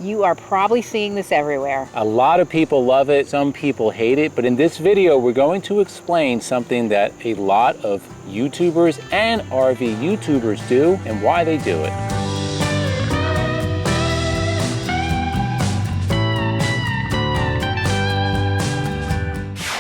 You are probably seeing this everywhere. A lot of people love it, some people hate it, but in this video we're going to explain something that a lot of YouTubers and RV YouTubers do and why they do it.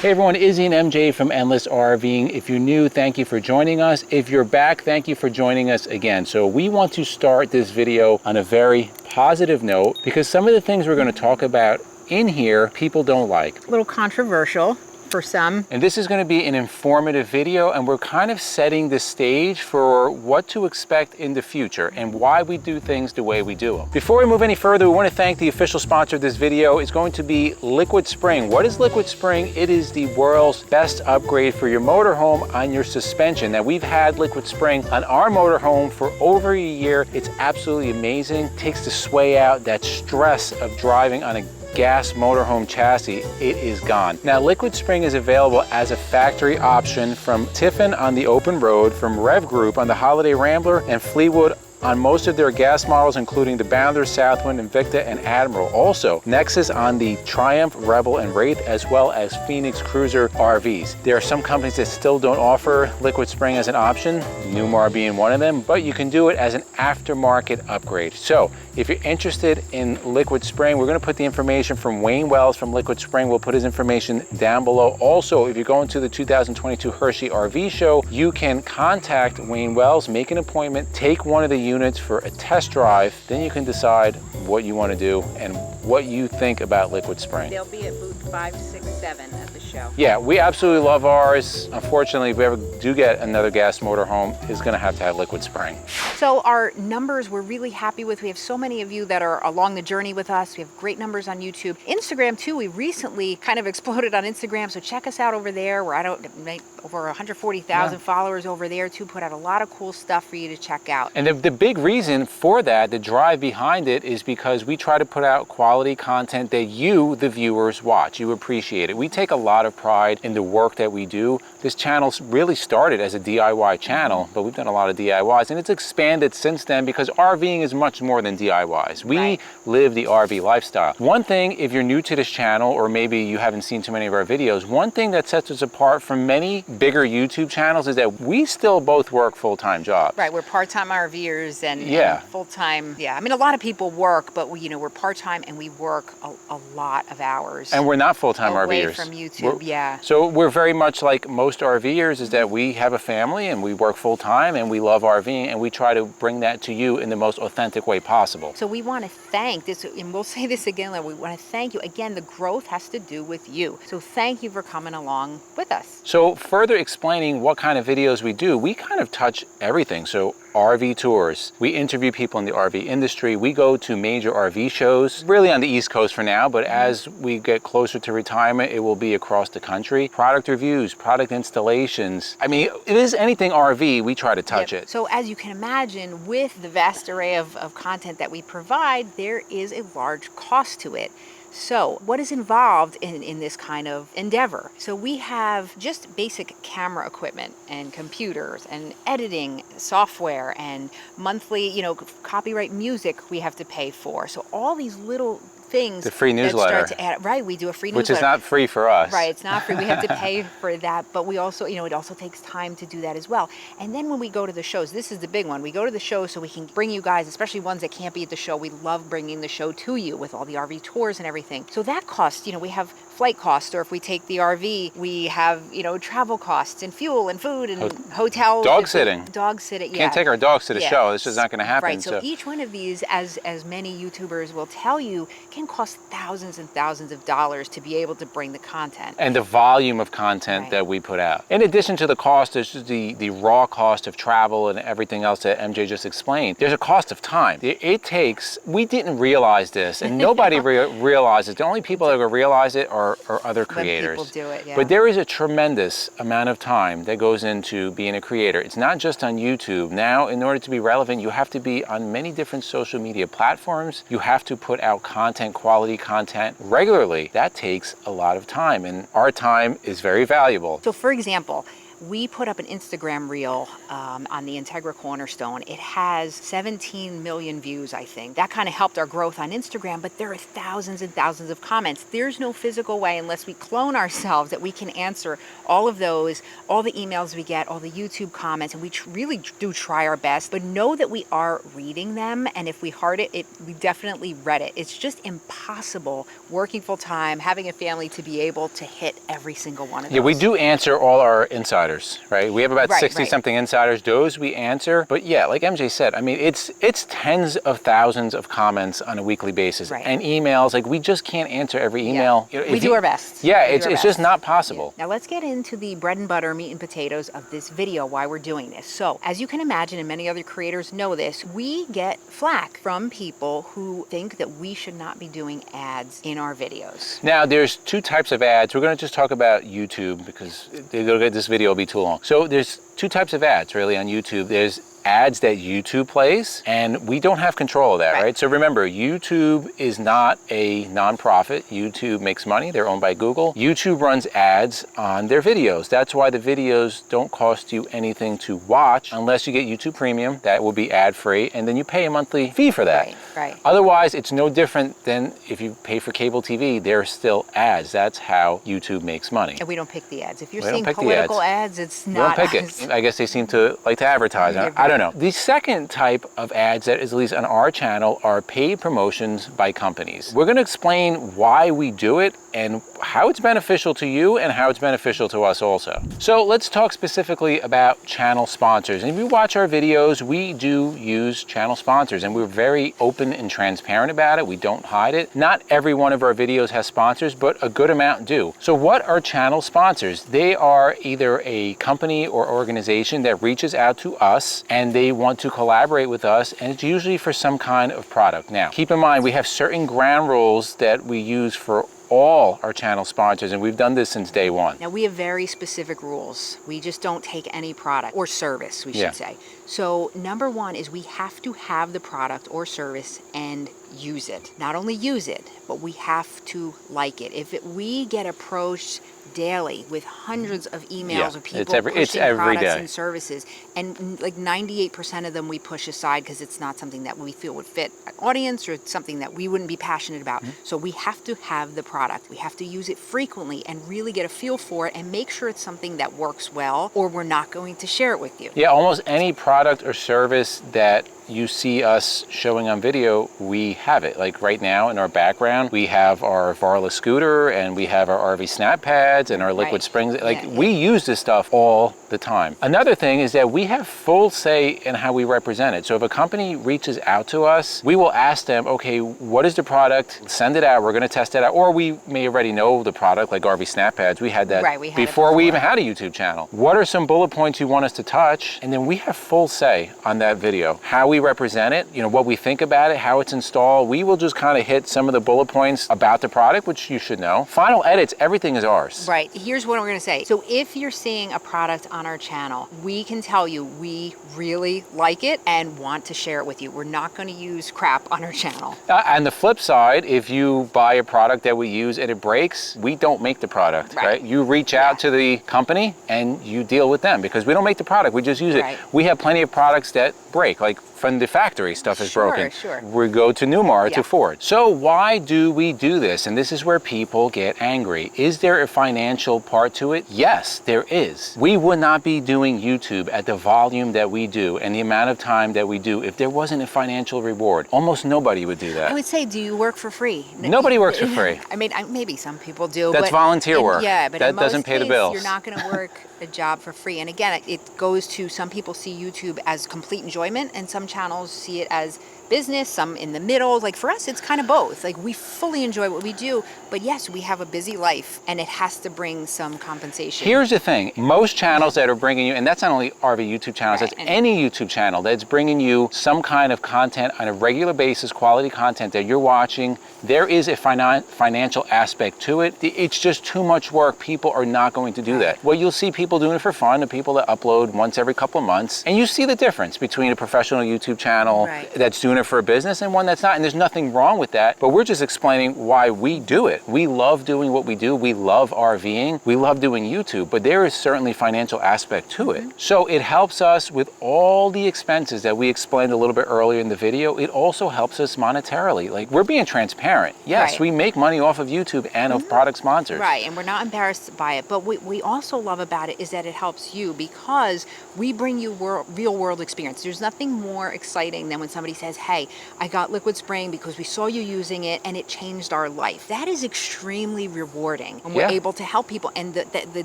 Hey everyone, Izzy and MJ from Endless RVing. If you're new, thank you for joining us. If you're back, thank you for joining us again. So we want to start this video on a very positive note because some of the things we're going to talk about in here, people don't like. A little controversial for some. And this is going to be an informative video, and we're kind of setting the stage for what to expect in the future and why we do things the way we do them. Before we move any further, we want to thank the official sponsor of this video. It's going to be Liquid Spring. What is Liquid Spring? It is the world's best upgrade for your motorhome on your suspension. Now, we've had Liquid Spring on our motorhome for over a year. It's absolutely amazing. It takes the sway out, that stress of driving on a Gas Motorhome chassis, it is gone. Now, Liquid Spring is available as a factory option from Tiffin on the open road, from Rev Group on the Holiday Rambler, and Fleetwood on most of their gas models, including the Bounder, Southwind, Invicta, and Admiral. Also, Nexus on the Triumph, Rebel, and Wraith, as well as Phoenix Cruiser RVs. There are some companies that still don't offer Liquid Spring as an option, Newmar being one of them, but you can do it as an aftermarket upgrade. So, if you're interested in Liquid Spring, we're gonna put the information from Wayne Wells from Liquid Spring. We'll put his information down below. Also, if you're going to the 2022 Hershey RV Show, you can contact Wayne Wells, make an appointment, take one of the units for a test drive, then you can decide what you want to do and what you think about Liquid Spring. They'll be at booth 567 at the show. Yeah, we absolutely love ours. Unfortunately, if we ever do get another Gas Motorhome, it's going to have Liquid Spring. So our numbers we're really happy with. We have so many of you that are along the journey with us. We have great numbers on YouTube. Instagram too, we recently kind of exploded on Instagram, so check us out over there. We're at over 140,000 followers over there too. Put out a lot of cool stuff for you to check out. And the big reason for that, the drive behind it, is because we try to put out quality content that you, the viewers, watch. You appreciate it. We take a lot of pride in the work that we do. This channel really started as a DIY channel, but we've done a lot of DIYs, and it's expanded since then because RVing is much more than DIYs. We live the RV lifestyle. One thing, if you're new to this channel, or maybe you haven't seen too many of our videos, one thing that sets us apart from many bigger YouTube channels is that we still both work full-time jobs. Right, we're part-time RVers and full-time. Yeah, I mean, a lot of people work, but we're part-time and we work a lot of hours. And we're not full-time RVers. Away from YouTube, So we're very much like most RVers, is that we have a family and we work full-time and we love RVing, and we try to bring that to you in the most authentic way possible. So we want to thank this, and we'll say this again, we want to thank you. Again, the growth has to do with you. So thank you for coming along with us. So further explaining what kind of videos we do, we kind of touch everything. So RV tours, we interview people in the RV industry, we go to major RV shows, really on the East Coast for now, but as we get closer to retirement, it will be across the country. Product reviews, product installations. I mean, if it is anything RV, we try to touch it. So as you can imagine, with the vast array of content that we provide, there is a large cost to it. So what is involved in this kind of endeavor? So we have just basic camera equipment and computers and editing software and monthly, copyright music we have to pay for. So all these little things. The free newsletter. Right, we do a free newsletter. Which is not free for us. Right, it's not free. We have to pay for that, but we also, it also takes time to do that as well. And then when we go to the shows, this is the big one. We go to the show so we can bring you guys, especially ones that can't be at the show. We love bringing the show to you with all the RV tours and everything. So that costs, we have flight costs, or if we take the RV, we have, travel costs and fuel and food and hotel. Dog sitting. Dog sitting, yeah. Can't take our dogs to the show. This is not going to happen. Right, so each one of these, as many YouTubers will tell you, can cost thousands and thousands of dollars to be able to bring the content. And the volume of content that we put out. In addition to the cost, there's just the raw cost of travel and everything else that MJ just explained. There's a cost of time. It takes, we didn't realize this, and nobody realizes. The only people that will realize it are other creators. When people do it, yeah. But there is a tremendous amount of time that goes into being a creator. It's not just on YouTube. Now, in order to be relevant, you have to be on many different social media platforms. You have to put out content, quality content regularly. That takes a lot of time, and our time is very valuable. So for example, We put up an Instagram reel on the Integra Cornerstone. It has 17 million views, I think. That kind of helped our growth on Instagram, but there are thousands and thousands of comments. There's no physical way, unless we clone ourselves, that we can answer all of those, all the emails we get, all the YouTube comments, and we really do try our best, but know that we are reading them, and if we heart it, we definitely read it. It's just impossible working full time, having a family, to be able to hit every single one of those. Yeah, we do answer all our insiders, right? We have about Right, 60 something insiders. Those we answer. But yeah, like MJ said, I mean, it's tens of thousands of comments on a weekly basis, and emails. Like, we just can't answer every email. You know, we do our best. Yeah, it's just not possible. Now let's get into the bread and butter, meat and potatoes of this video, why we're doing this. So as you can imagine, and many other creators know this, we get flack from people who think that we should not be doing ads in our videos. Now, there's two types of ads. We're going to just talk about YouTube because this video will be too long. So there's two types of ads really on YouTube. There's ads that YouTube plays, and we don't have control of that, right? So remember, YouTube is not a nonprofit. YouTube makes money. They're owned by Google. YouTube runs ads on their videos. That's why the videos don't cost you anything to watch unless you get YouTube Premium. That will be ad-free, and then you pay a monthly fee for that. Right. Otherwise, it's no different than if you pay for cable TV. There's still ads. That's how YouTube makes money. And we don't pick the ads. If you're seeing political ads, it's not. We don't pick it. I guess they seem to like to advertise. I don't know. The second type of ads that is at least on our channel are paid promotions by companies. We're going to explain why we do it and how it's beneficial to you and how it's beneficial to us also. So let's talk specifically about channel sponsors. And if you watch our videos, we do use channel sponsors, and we're very open and transparent about it. We don't hide it. Not every one of our videos has sponsors, but a good amount do. So what are channel sponsors? They are either a company or organization that reaches out to us and they want to collaborate with us, and it's usually for some kind of product. Now, keep in mind, we have certain ground rules that we use for all our channel sponsors, and we've done this since day one. Now, we have very specific rules. We just don't take any product or service, we should say. So number one is we have to have the product or service and use it. Not only use it, but we have to like it. We get approached daily with hundreds of emails of people pushing products and services, and like 98% of them we push aside because it's not something that we feel would fit our audience or something that we wouldn't be passionate about. So we have to have the product. We have to use it frequently and really get a feel for it and make sure it's something that works well, or we're not going to share it with you. Yeah, almost any product or service that you see us showing on video, we have it. Like right now in our background, we have our Varla scooter and we have our RV snap pads and our liquid springs. Like we use this stuff all the time. Another thing is that we have full say in how we represent it. So if a company reaches out to us, we will ask them, okay, what is the product? Send it out. We're going to test it out. Or we may already know the product, like RV snap pads. We had that before we even had a YouTube channel. What are some bullet points you want us to touch? And then we have full say on that video. How we represent it, you know, what we think about it, how it's installed. We will just kind of hit some of the bullet points about the product, which you should know. Final edits, everything is ours. Right. Here's what we're going to say. So if you're seeing a product on our channel, we can tell you we really like it and want to share it with you. We're not going to use crap on our channel. And the flip side, if you buy a product that we use and it breaks, we don't make the product, right? You reach out to the company and you deal with them because we don't make the product. We just use it. We have plenty of products that break, like from the factory stuff is broken. We go to Newmar to Ford. So why do we do this? And this is where people get angry. Is there a financial part to it? Yes, there is. We would not be doing YouTube at the volume that we do and the amount of time that we do if there wasn't a financial reward. Almost nobody would do that. I would say, do you work for free? Nobody works for free. I mean, maybe some people do. That's volunteer work. Yeah, but that doesn't pay the bills. You're not going to work a job for free. And again, it goes to some people see YouTube as complete enjoyment and some channels see it as business, some in the middle. Like for us, it's kind of both. Like we fully enjoy what we do, but yes, we have a busy life and it has to bring some compensation. Here's the thing. Most channels that are bringing you, and that's not only RV YouTube channels, that's any YouTube channel that's bringing you some kind of content on a regular basis, quality content that you're watching, there is a financial aspect to it. It's just too much work. People are not going to do that. Well, you'll see people doing it for fun, the people that upload once every couple of months, and you see the difference between a professional YouTube channel that's doing it it for a business and one that's not, and there's nothing wrong with that, but we're just explaining why we do it. We love doing what we do. We love RVing. We love doing YouTube, but there is certainly financial aspect to it. So it helps us with all the expenses that we explained a little bit earlier in the video. It also helps us monetarily. Like, we're being transparent. Yes, we make money off of YouTube and of product sponsors. Right, and we're not embarrassed by it, but what we also love about it is that it helps you because we bring you real world experience. There's nothing more exciting than when somebody says, hey, I got liquid spraying because we saw you using it and it changed our life. That is extremely rewarding when we're able to help people. And the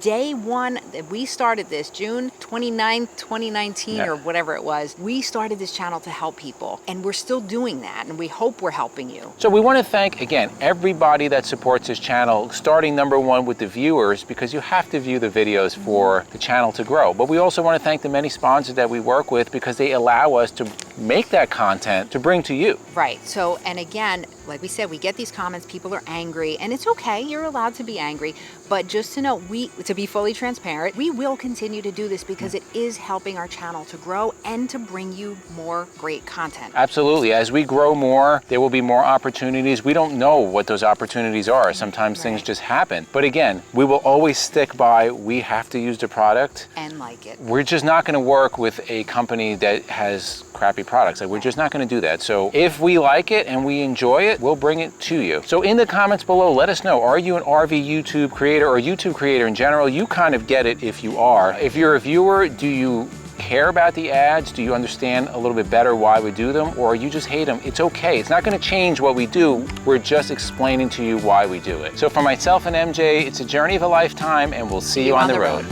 day one that we started this, June 29th, 2019 or whatever it was, we started this channel to help people, and we're still doing that, and we hope we're helping you. So we want to thank, again, everybody that supports this channel, starting number one with the viewers, because you have to view the videos for the channel to grow. But we also want to thank the many sponsors that we work with because they allow us to make that content to bring to you. Right. So, and again, like we said, we get these comments, people are angry, and it's okay, you're allowed to be angry, but just to know, to be fully transparent, we will continue to do this because it is helping our channel to grow and to bring you more great content. Absolutely. As we grow more, there will be more opportunities. We don't know what those opportunities are. Sometimes things just happen. But again, we will always stick by, we have to use the product. And like it. We're just not going to work with a company that has crappy products. Like, we're just not going to do that. So if we like it and we enjoy it, we'll bring it to you. So in the comments below, let us know, are you an RV YouTube creator or YouTube creator in general? You kind of get it if you are. If you're a viewer, do you care about the ads? Do you understand a little bit better why we do them, or you just hate them? It's okay. It's not going to change what we do. We're just explaining to you why we do it. So for myself and MJ, it's a journey of a lifetime, and we'll see you on the road.